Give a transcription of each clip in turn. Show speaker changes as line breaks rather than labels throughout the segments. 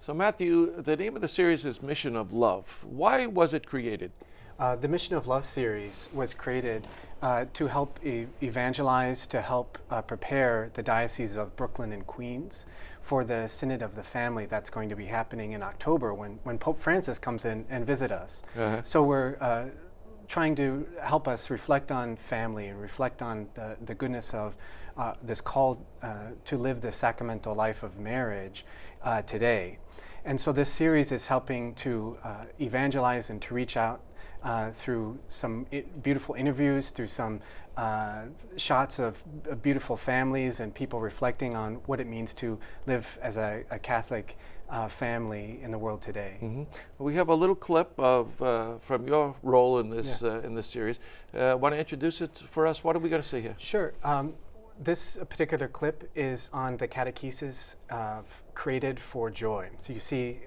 So Matthew, the name of the series is Mission of Love. Why was it created?
The Mission of Love series was created to help evangelize, to help prepare the Diocese of Brooklyn and Queens for the Synod of the Family that's going to be happening in October when Pope Francis comes in and visit us. So we're trying to help us reflect on family and reflect on the goodness of this call to live the sacramental life of marriage today. And so this series is helping to evangelize and to reach out through some beautiful interviews, through some shots of beautiful families and people reflecting on what it means to live as a Catholic family in the world today.
Mm-hmm. We have a little clip of from your role in this series. Want to introduce it for us? What are we going to see here?
Sure. This particular clip is on the catechesis created for joy. So you see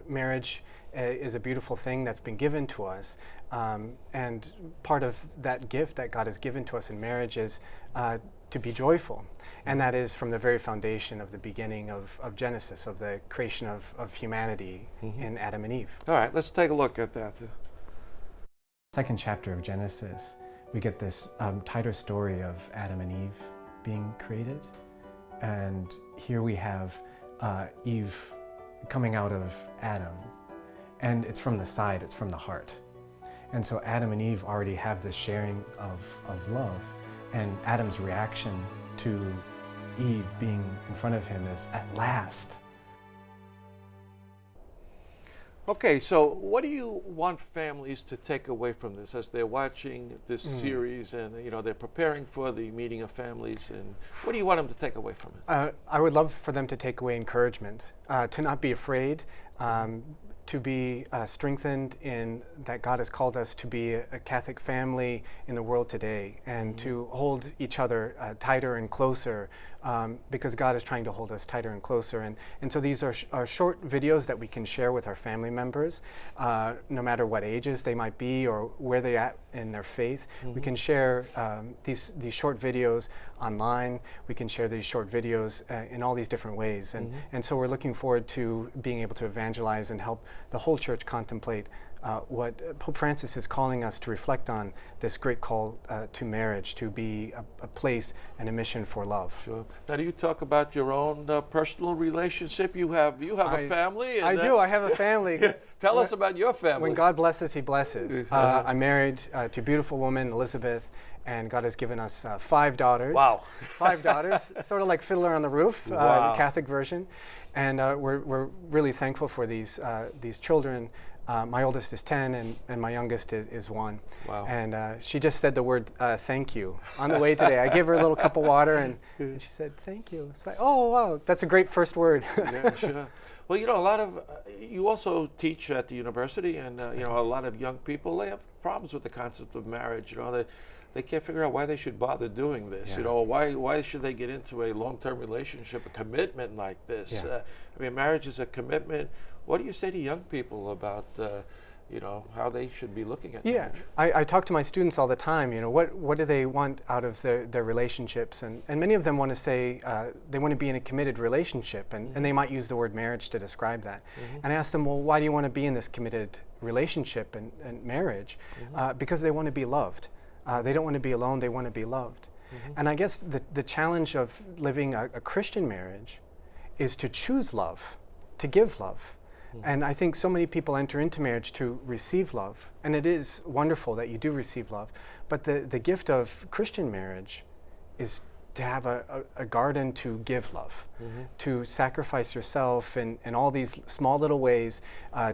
marriage is a beautiful thing that's been given to us, and part of that gift that God has given to us in marriage is to be joyful, and that is from the very foundation of the beginning of Genesis, of the creation of humanity in Adam and Eve.
All right, let's take a look at that.
Second chapter of Genesis, we get this tighter story of Adam and Eve being created, and here we have Eve coming out of Adam, and it's from the side, it's from the heart. And so Adam and Eve already have this sharing of love, and Adam's reaction to Eve being in front of him is, at last.
Okay, so what do you want families to take away from this as they're watching this series and they're preparing for the meeting of families, and what do you want them to take away from it?
I would love for them to take away encouragement, to not be afraid, to be strengthened in that God has called us to be a Catholic family in the world today, and to hold each other tighter and closer, because God is trying to hold us tighter and closer. And so these are short videos that we can share with our family members, no matter what ages they might be or where they're at in their faith. We can share these short videos online. We can share these short videos in all these different ways. And so we're looking forward to being able to evangelize and help the whole church contemplate what Pope Francis is calling us to reflect on, this great call to marriage, to be a place and a mission for love.
Sure. Now, do you talk about your own personal relationship? You have a family?
I do. I have a family.
Tell us about your family.
When God blesses, He blesses. I'm married to a beautiful woman, Elizabeth, and God has given us 5 daughters.
Wow.
5 daughters, sort of like Fiddler on the Roof,
wow.
the Catholic version. And we're really thankful for these children. My oldest is 10 and my youngest is 1.
Wow.
And she just said the word thank you on the way today. I gave her a little cup of water and she said thank you. It's like, oh wow, that's a great first word.
Yeah, sure. Well, a lot of, you also teach at the university, and a lot of young people, they have problems with the concept of marriage. They can't figure out why they should bother doing this.
Yeah.
Why should they get into a long-term relationship, a commitment like this?
Yeah.
Marriage is a commitment. What do you say to young people about, how they should be looking at marriage?
I talk to my students all the time. What do they want out of their relationships? And many of them want to say they want to be in a committed relationship, and they might use the word marriage to describe that. And I ask them, well, why do you want to be in this committed relationship and marriage? Because they want to be loved. They don't want to be alone, they want to be loved. And I guess the challenge of living a Christian marriage is to choose love, to give love. And I think so many people enter into marriage to receive love, and it is wonderful that you do receive love, but the gift of Christian marriage is to have a garden to give love, to sacrifice yourself in all these small little ways,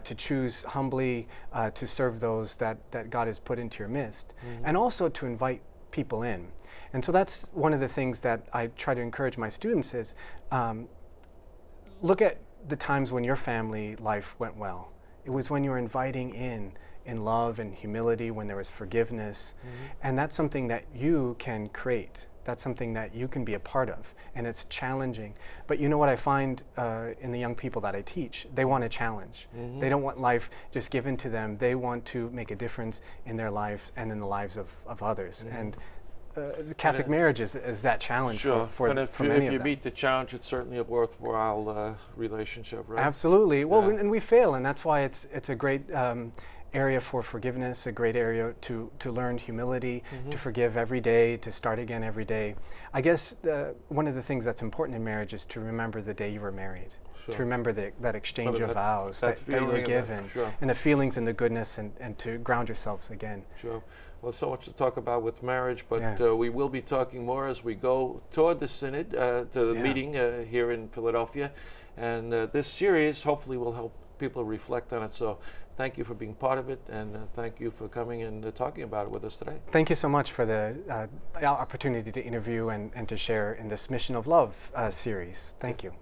to choose humbly to serve those that God has put into your midst, and also to invite people in. And so that's one of the things that I try to encourage my students is look at the times when your family life went well. It was when you were inviting in love and humility, when there was forgiveness, and that's something that you can create. That's something that you can be a part of, and it's challenging. But you know what I find in the young people that I teach? They want a challenge. They don't want life just given to them. They want to make a difference in their lives and in the lives of others. And the Catholic marriage is that challenge
Sure.
for
And
many
if
of
you
them.
meet the challenge, it's certainly a worthwhile relationship, right?
Absolutely. Well,
Yeah.
and we fail, and that's why it's a great area for forgiveness, a great area to learn humility, to forgive every day, to start again every day. I guess one of the things that's important in marriage is to remember the day you were married.
Sure.
To remember that exchange of vows
that
that you
feeling
were
of that,
given,
sure.
and the feelings and the goodness, and to ground yourselves again.
Sure. Well, so much to talk about with marriage, but
Yeah.
we will be talking more as we go toward the synod, to the
Yeah.
meeting here in Philadelphia. And this series hopefully will help people reflect on it. So thank you for being part of it, and thank you for coming and talking about it with us today.
Thank you so much for the opportunity to interview and to share in this Mission of Love series. Thank you.